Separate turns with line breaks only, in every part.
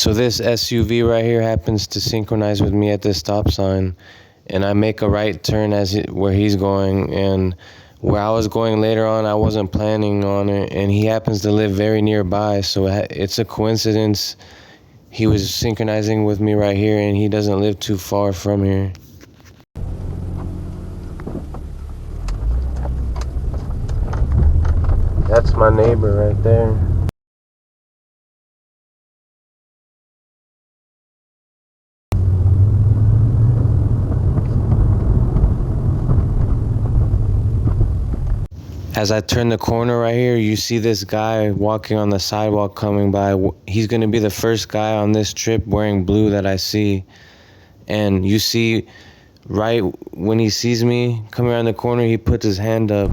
So this SUV right here happens to synchronize with me at this stop sign, and I make a right turn where he's going, and where I was going later on, I wasn't planning on it, and he happens to live very nearby, so it's a coincidence. He was synchronizing with me right here, and he doesn't live too far from here. That's my neighbor right there. As I turn the corner right here, you see this guy walking on the sidewalk coming by. He's going to be the first guy on this trip wearing blue that I see. And you see, right when he sees me coming around the corner, he puts his hand up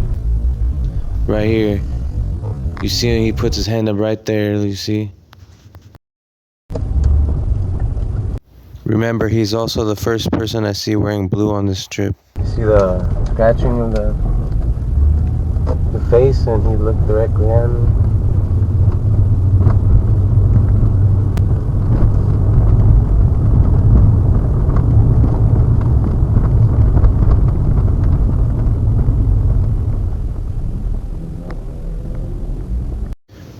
right here. You see him, he puts his hand up right there, you see? Remember, he's also the first person I see wearing blue on this trip. You see the scratching of the face, and he looked directly at me.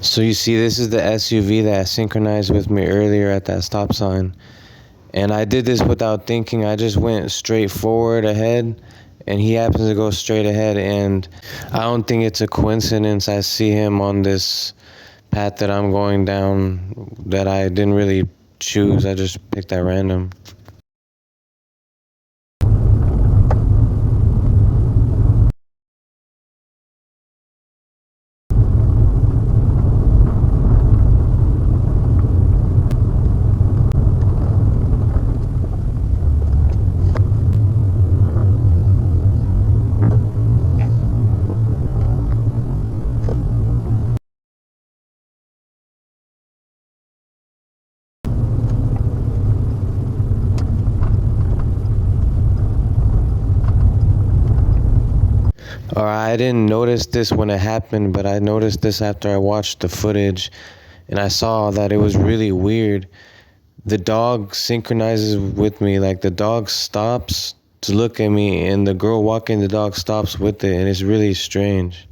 So you see, this is the SUV that synchronized with me earlier at that stop sign. And I did this without thinking. I just went straight forward ahead, and he happens to go straight ahead, and I don't think it's a coincidence I see him on this path that I'm going down that I didn't really choose. I just picked at random. I didn't notice this when it happened, but I noticed this after I watched the footage, and I saw that it was really weird. The dog synchronizes with me, like the dog stops to look at me, and the girl walking the dog stops with it, and it's really strange.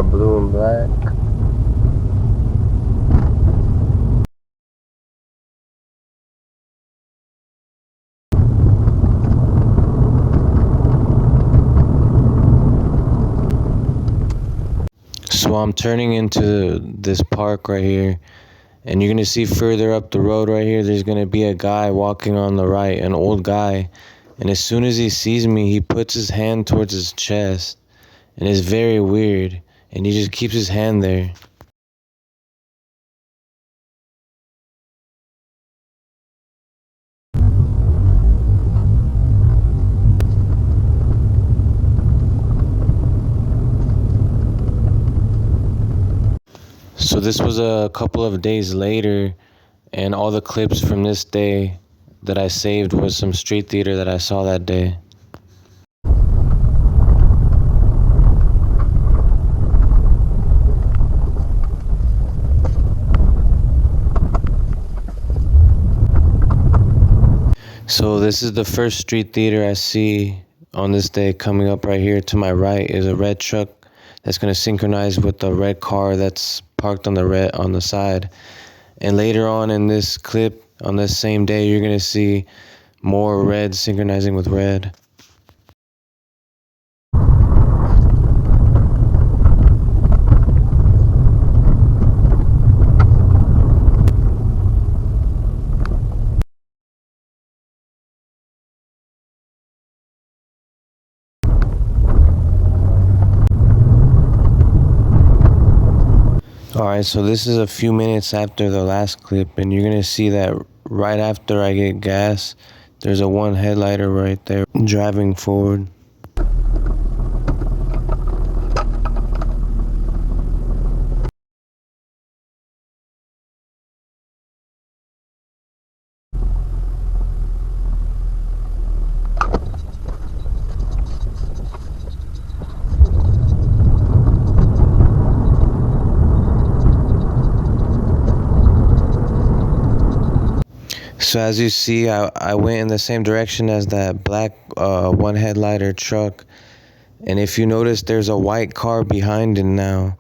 Blue and black. So I'm turning into this park right here, and you're gonna see further up the road right here, there's gonna be a guy walking on the right, an old guy, and as soon as he sees me, he puts his hand towards his chest, and it's very weird. And he just keeps his hand there. So this was a couple of days later, and all the clips from this day that I saved was some street theater that I saw that day. So this is the first street theater I see on this day. Coming up right here to my right is a red truck that's going to synchronize with the red car that's parked on the side. And later on in this clip, on this same day, you're going to see more red synchronizing with red. Alright, so this is a few minutes after the last clip, and you're gonna see that right after I get gas, there's a one headlighter right there driving forward. So as you see, I went in the same direction as that black one headlighter truck. And if you notice, there's a white car behind it now.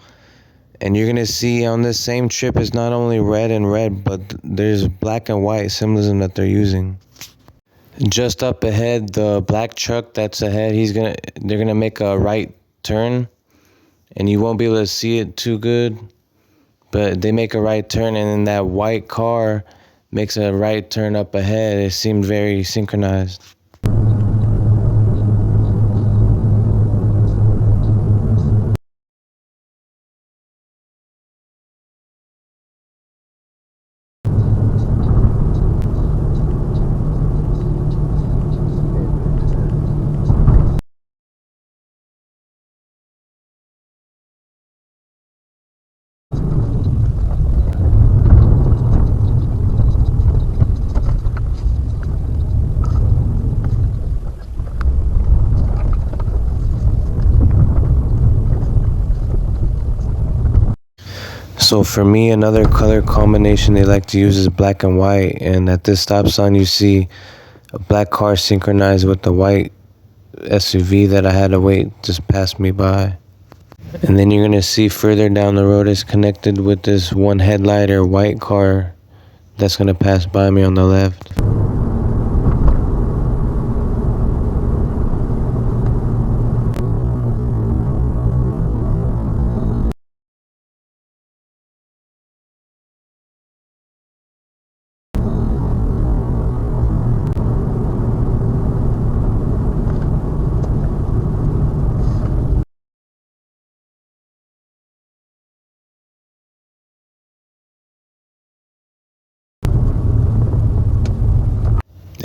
And you're gonna see on this same trip, it's not only red and red, but there's black and white symbolism that they're using. Just up ahead, the black truck that's ahead, they're gonna make a right turn, and you won't be able to see it too good. But they make a right turn, and then that white car makes a right turn up ahead. It seemed very synchronized. So for me, another color combination they like to use is black and white. And at this stop sign, you see a black car synchronized with the white SUV that I had to wait just passed me by. And then you're gonna see further down the road is connected with this one headlighter white car that's gonna pass by me on the left.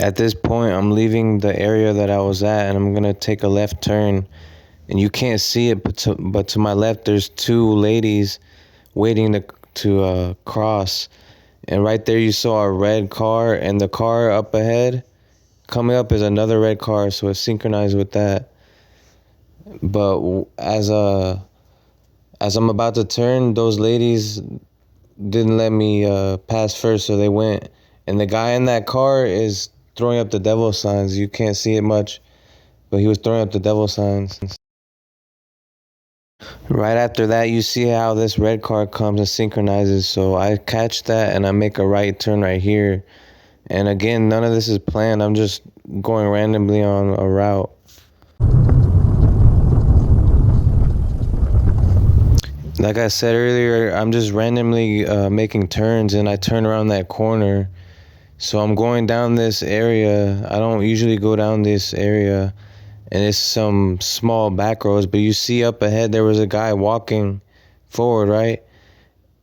At this point, I'm leaving the area that I was at, and I'm gonna take a left turn. And you can't see it, but to my left, there's two ladies waiting to cross. And right there, you saw a red car, and the car up ahead, coming up is another red car, so it's synchronized with that. But as I'm about to turn, those ladies didn't let me pass first, so they went. And the guy in that car is throwing up the devil signs. You can't see it much, but he was throwing up the devil signs. Right after that, you see how this red car comes and synchronizes. So I catch that and I make a right turn right here. And again, none of this is planned. I'm just going randomly on a route. Like I said earlier, I'm just randomly making turns, and I turn around that corner. So I'm going down this area. I don't usually go down this area, and it's some small back roads, but you see up ahead there was a guy walking forward, right?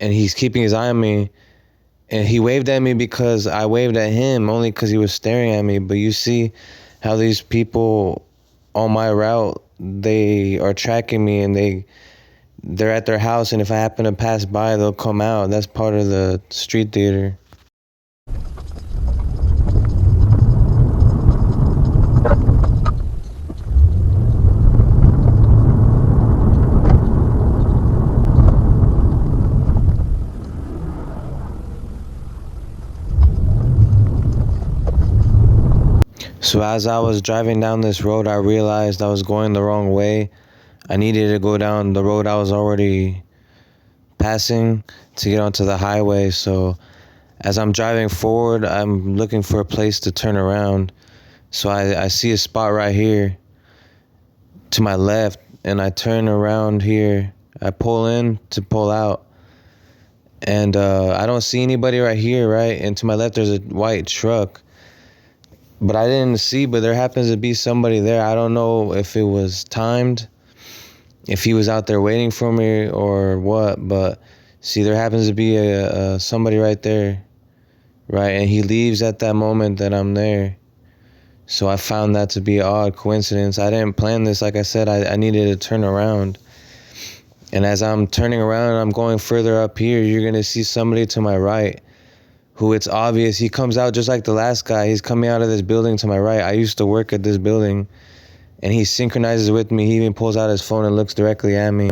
And he's keeping his eye on me, and he waved at me because I waved at him only because he was staring at me. But you see how these people on my route, they are tracking me, and they're at their house, and if I happen to pass by, they'll come out. That's part of the street theater. So as I was driving down this road, I realized I was going the wrong way. I needed to go down the road I was already passing to get onto the highway. So as I'm driving forward, I'm looking for a place to turn around. So I see a spot right here to my left, and I turn around here. I pull in to pull out, and I don't see anybody right here, right? And to my left, there's a white truck. But I didn't see, but there happens to be somebody there. I don't know if it was timed, if he was out there waiting for me or what, but See, there happens to be somebody right there, right? And he leaves at that moment that I'm there. So I found that to be an odd coincidence. I didn't plan this. Like I said, I needed to turn around. And as I'm turning around and I'm going further up here, you're going to see somebody to my right who it's obvious. He comes out just like the last guy. He's coming out of this building to my right. I used to work at this building. And he synchronizes with me. He even pulls out his phone and looks directly at me.